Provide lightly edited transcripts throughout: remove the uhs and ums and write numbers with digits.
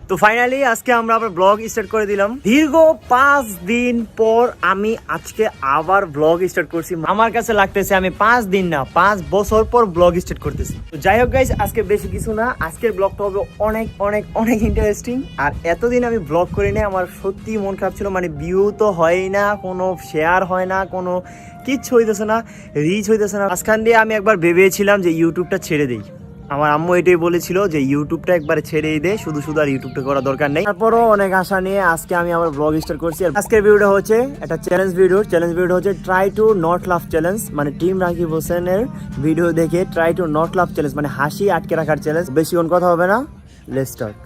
তো ফাইনালি আজকে আমরা আবার ব্লগ স্টার্ট করে দিলাম। দীর্ঘ 5 দিন পর আমি আজকে আবার ব্লগ স্টার্ট করছি। আমার কাছে লাগতেছে আমি 5 দিন না 5 বছর পর ব্লগ স্টার্ট করতেছি। তো যাই হোক গাইস, আজকে বেশি কিছু না, আজকের ব্লগটা হবে অনেক অনেক অনেক ইন্টারেস্টিং। আর এতদিন আমি ব্লগ করি না, আমার সত্যি মন খারাপ ছিল। মানে ভিউ তো হয়ই না, কোনো শেয়ার হয় না, কোনো কিচ্ছু হইতেছে না, রিচ হইতেছে না। মাঝখান দিয়ে আমি একবার ভেবেছিলাম যে ইউটিউবটা ছেড়ে দিই। আমার আম্মু এটাই বলেছিল যে ইউটিউবটা একবার ছেড়েই দে, শুধু শুধু আর ইউটিউবটা করা দরকার নেই। তারপরও অনেক আশা নিয়ে আজকে আমি আবার ব্লগ স্টার্ট করছি। আর আজকের ভিডিওটা হচ্ছে একটা চ্যালেঞ্জ ভিডিও হচ্ছে try to not love challenge. মানে টিম রাকিব হোসেনের ভিডিও দেখে try to not love challenge, মানে হাসি আটকে রাখার চ্যালেঞ্জ। বেশিক্ষণ কথা হবে না, লেটস স্টার্ট।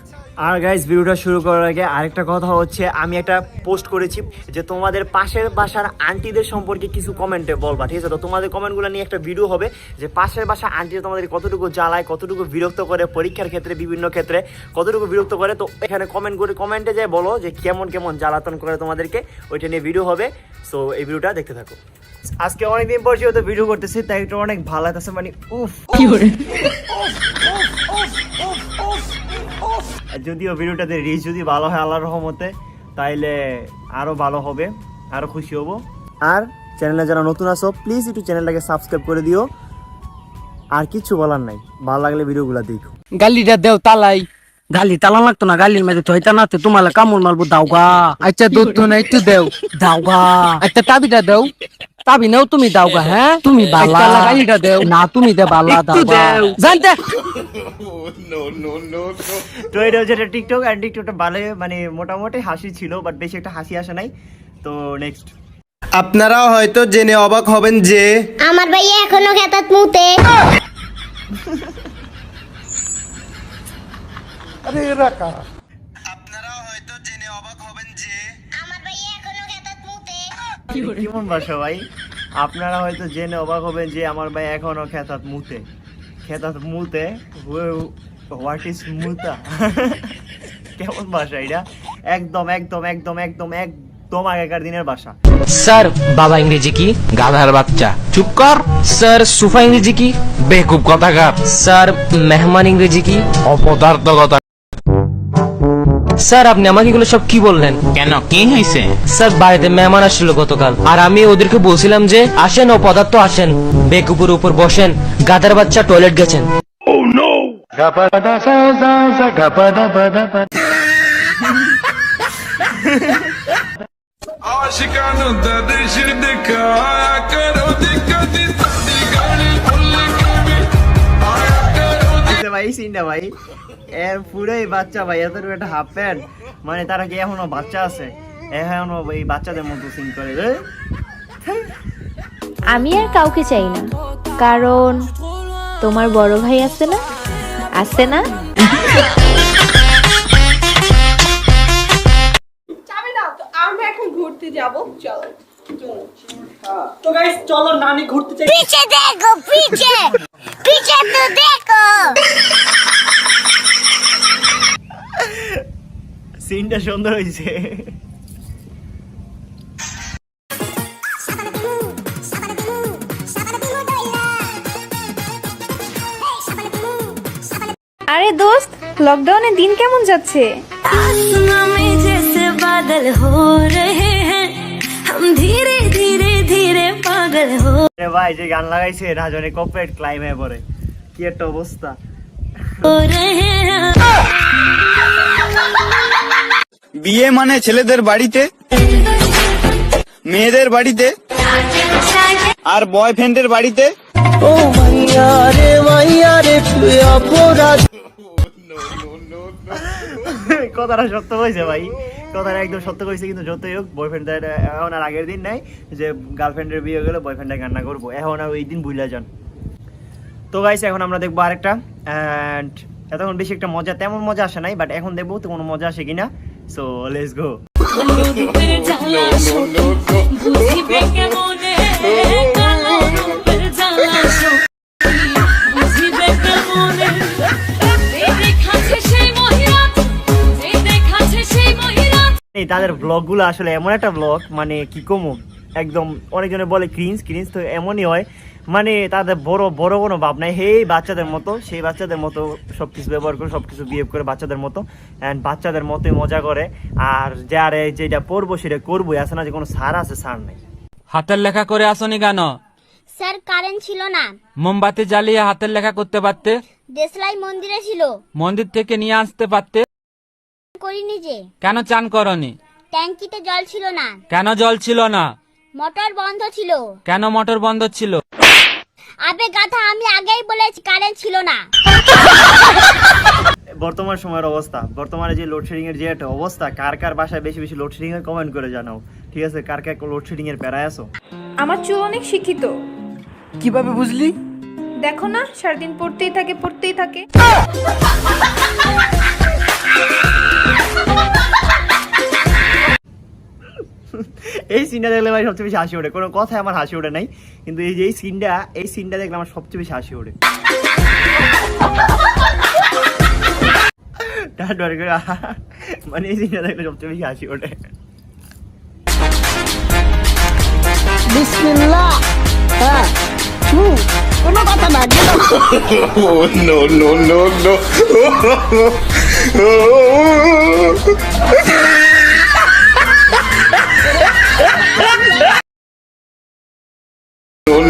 আর গাইস, ভিডিওটা শুরু করার আগে আরেকটা কথা হচ্ছে, আমি একটা পোস্ট করেছি যে তোমাদের পাশের বাসার আন্টিদের সম্পর্কে কিছু কমেন্টে বলবা, ঠিক আছে? তো তোমাদের কমেন্টগুলো নিয়ে একটা ভিডিও হবে যে পাশের বাসা আন্টিরা তোমাদের কতটুকু জ্বালায়, কতটুকু বিরক্ত করে, পরীক্ষার ক্ষেত্রে বিভিন্ন ক্ষেত্রে কতটুকু বিরক্ত করে। তো এখানে কমেন্টে যায় বলো যে কেমন কেমন জ্বালাতন করে তোমাদেরকে, ওইটা নিয়ে ভিডিও হবে। সো এই ভিডিওটা দেখতে থাকো। আজকে অনেকদিন পর যেহেতু ভিডিও করতেছি তাই এটা অনেক ভালো লাগতেছে। মানে যদিও ভিডিওটাতে রিচ যদি ভালো হয় আল্লাহর রহমতে, তাইলে আরো ভালো হবে, আরো খুশি হব। আর চ্যানেলে যারা নতুন আসো প্লিজ একটু চ্যানেলটাকে সাবস্ক্রাইব করে দিও। আর কিছু বলার নাই, ভালো লাগলে ভিডিওগুলো দেখো। গালিটা দেও তালাই, গালি তালা লাগতো না, গালির মধ্যে থইতা না তোমার কামড় মারবো দাওগা। আচ্ছা দুধ তো না একটু দেও দাওগা। আচ্ছা তাবিটা দেও, তাবি নেও তুমি দাওগা। হ্যাঁ তুমি বালা, গালিটা দেও না তুমি দে বালা দাওগা জানতে। তো এটা হচ্ছে টিকটক, আর টিকটকটা ভালো, মানে মোটামুটি হাসি ছিল, বাট বেশি একটা হাসি আসে নাই। তো নেক্সট, আপনারা হয়তো জেনে অবাক হবেন যে আমার ভাইয়া এখনো খেতাত মুতে। আপনারা হয়তো জেনে অবাক হবেন যে আমার ভাইয়া এখনো খেতাত মুতে। কেমন ভাষা ভাই? আপনারা হয়তো জেনে অবাক হবেন যে আমার ভাই এখনো খেতাত মুতে। হোয়াট ইজ মুতা? কেমন ভাষা এটা? একদম একদম একদম একদম একদম আগেকার দিনের ভাষা। স্যার বাবা ইংরেজি কি? গাধার বাচ্চা। চুপ কর। স্যার সুফা ইংরেজি কি? বেকুব কথাকার। স্যার মেহমান ইংরেজি কি? অপদার্থ কথা। স্যার আপনি আমাকে এগুলো সব কি বললেন? কেন, কি হয়েছে? স্যার বাড়িতে মেহমান আসছিল গতকাল, আর আমি ওদেরকে বলছিলাম যে আসেন ও পদার্থ আসেন, বেকুপুর উপর বসেন, গাধার বাচ্চা টয়লেট গেছেন। आशिकानों दा दिल दिखाया करो दिक्कत दी गाड़ी भूल के भी आया करो। ভাই সিনটা ভাই এর পুরোই বাচ্চা ভাই, এত একটা হাফ প্যান্ট, মানে তারা কি এখনো বাচ্চা আছে? এখনো এই বাচ্চাদের মতো সিন করে রে। আমি আর কাউকে চাই না, কারণ তোমার বড় ভাই আছে না, আছে না? যাবে না তো, আমরা এখন ঘুরতে যাব, চলো। তো গাইস চলো নানি ঘুরতে যাই। पीछे देखो, पीछे पीछे तो देखो। সিনটা সুন্দর হয়েছে। আরে দোস্ত, লকডাউনে দিন কেমন যাচ্ছে? आसमां में जैसे बादल हो रहे हैं, हम धीरे धीरे धीरे पागल हो ভাই যে গান লাগাইছে রাজনে কপিরাইট ক্লাইমে পড়ে, কি একটা অবস্থা। रहे हैं। বিয়ে মানে ছেলেদের বাড়িতে, মেয়েদের বাড়িতে, আর বয়ফ্রেন্ডের বাড়িতে। ও মাইয়া রে মাইয়া রে অপরাধ। কথাটা সত্য হয়েছে ভাই, কথাটা একদম সত্য হয়েছে। কিন্তু যতই হোক বয়ফ্রেন্ডের এখন আর আগের দিন নাই যে গার্লফ্রেন্ডের বিয়ে গেলে বয়ফ্রেন্ডের কান্না করবো, এখন আর ওই দিন ভুলে যান। তো গাইস এখন আমরা দেখবো আরেকটা, অ্যান্ড এতক্ষণ বেশি একটা মজা তেমন মজা আসে নাই, বাট এখন দেখবো তো কোনো মজা আসে কিনা। So let's go. তাদের ব্লগগুলো আসলে এমন একটা ব্লগ, মানে কি কমো, একদম অনেকজনে বলে ক্রিঞ্জ, তো এমনই হয়। মানে তাদের বড় বড় কোনো ভাব নাই, সেই বাচ্চাদের মতো, সেই বাচ্চাদের মতো সবকিছু ব্যবহার করে, সবকিছু বিহেভ করে বাচ্চাদের মতো, অ্যান্ড বাচ্চাদের মতোই মজা করে। আর যারে যেটা পড়বো সেটা করবোই, আছে না যে কোনো সার আছে, সার নাই। হাতের লেখা করে আসনি কেন? স্যার কারেন্ট ছিল না। মোমবাতি জ্বালিয়ে হাতের লেখা করতে পারতে, দেশলাই মন্দিরে ছিল। মন্দির থেকে নিয়ে আসতে পারতে। করিনি যে। কেন চান করনি? ট্যাঙ্কিতে জল ছিল না। কেন জল ছিল না? মোটর বন্ধ ছিল। কেন মোটর বন্ধ ছিল? আবে গাধা, আমি আগেই বলেছি কারেন্ট ছিল না। বর্তমান সময়ের অবস্থা, বর্তমানে যে লোডশেডিং এর যে একটা অবস্থা, কার কার বাসায় বেশি বেশি লোডশেডিং এর কমেন্ট করে জানাও, ঠিক আছে? কার কার লোডশেডিং এর প্যারায় আছো? আমার চুল অনেক শিক্ষিত। কিভাবে বুঝলি? দেখো না, সারাদিন পড়তেই থাকে পড়তেই থাকে। এই সিনটা দেখলে ভাই সবচেয়ে বেশি হাসি ওঠে, কোনো কথায় আমার হাসি ওঠে নাই, কিন্তু এই যে এই সিনটা দেখলে আমার সবচেয়ে বেশি হাসি ওঠে। মানে এই সিনটা দেখলে সবচেয়ে বেশি হাসি ওঠে। বিসমিল্লাহ। হ্যাঁ, কোনো কথা না। no, no, no, no.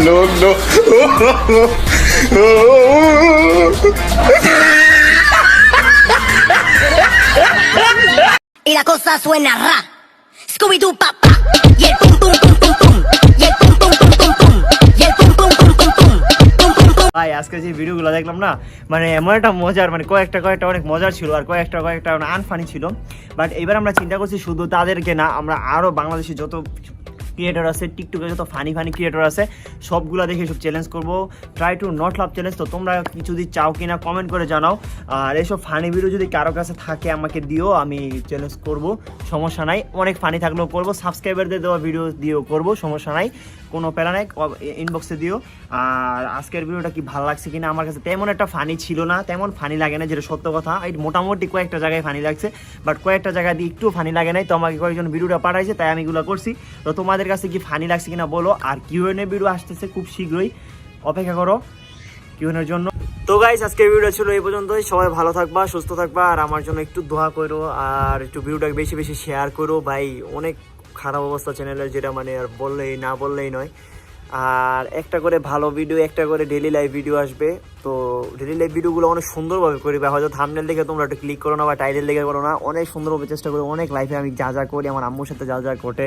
No, no, no. Y la cosa suena ra. Scooby-Doo papá. Y el pum pum pum pum pum. Y el pum pum pum pum pum. Y el pum pum pum pum pum. Pum pum pum. ভাই আজকে যে ভিডিওগুলো দেখলাম না, মানে এমন একটা মজার, মানে কয়েকটা অনেক মজার ছিল, আর কয়েকটা আনফানি ছিল। বাট এবার আমরা চিন্তা করছি শুধু তাদেরকে না, আমরা আরো বাংলাদেশি যত ক্রিয়েটর আছে, টিকটকে যত ফানি ক্রিয়েটর আছে, সবগুলা দেখে সব চ্যালেঞ্জ করবো। Try to not love challenge. তো তোমরা কিছু যদি চাও কিনা কমেন্ট করে জানাও। আর এইসব ফানি ভিডিও যদি কারো কাছে থাকে আমাকে দিও, আমি চ্যালেঞ্জ করব, সমস্যা নাই। অনেক ফানি থাকলেও করবো, সাবস্ক্রাইবারদের দেওয়া ভিডিও দিয়েও করবো, সমস্যা নাই, কোনো প্যারা নাই, ইনবক্সে দিও। আর আজকের ভিডিওটা কি ভালো লাগছে কিনা, আমার কাছে তেমন একটা ফানি ছিল না, তেমন ফানি লাগে না, যেটা সত্য কথা। এই মোটামুটি কয়েকটা জায়গায় ফানি লাগছে, বাট কয়েকটা জায়গায় দিয়ে একটু ফানি লাগে নাই, তো আমাকে কয়েকজন ভিডিওটা পাঠাইছে, তাই আমি এগুলো করছি। তো তোমাদের কাছে কি ফানি লাগছে কিনা বলো। আর কিউএনএ ভিডিও আসতেছে খুব শীঘ্রই, অপেক্ষা করো কিউএনএর জন্য। তো গাইস, আজকের ভিডিওটা ছিল এই পর্যন্তই। সবাই ভালো থাকবা, সুস্থ থাকবা, আর আমার জন্য একটু দোয়া করো, আর একটু ভিডিওটা বেশি বেশি শেয়ার করো। ভাই অনেক খারাপ অবস্থা চ্যানেলের, যেটা মানে আর বললেই নয়। আর একটা করে ভালো ভিডিও, একটা করে ডেইলি লাইভ ভিডিও আসবে। তো ডেইলি লাইভ ভিডিওগুলো অনেক সুন্দরভাবে করবে, হয়তো থাম্বনেল দেখে তোমরা একটু ক্লিক করো না বা টাইটেল দেখে করো না, অনেক সুন্দরভাবে চেষ্টা করি। অনেক লাইফে আমি যা করি, আমার আম্মুর সাথে যা ঘটে,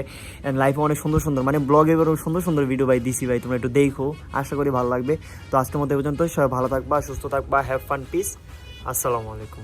লাইফে অনেক সুন্দর মানে ব্লগে সুন্দর ভিডিও ভাই দিছি ভাই, তোমরা একটু দেখো, আশা করি ভালো লাগবে। তো আজকের মধ্যে পর্যন্ত সবাই ভালো থাকবা, সুস্থ থাকবা, হ্যাভ ফান, পিস, আসসালামু আলাইকুম।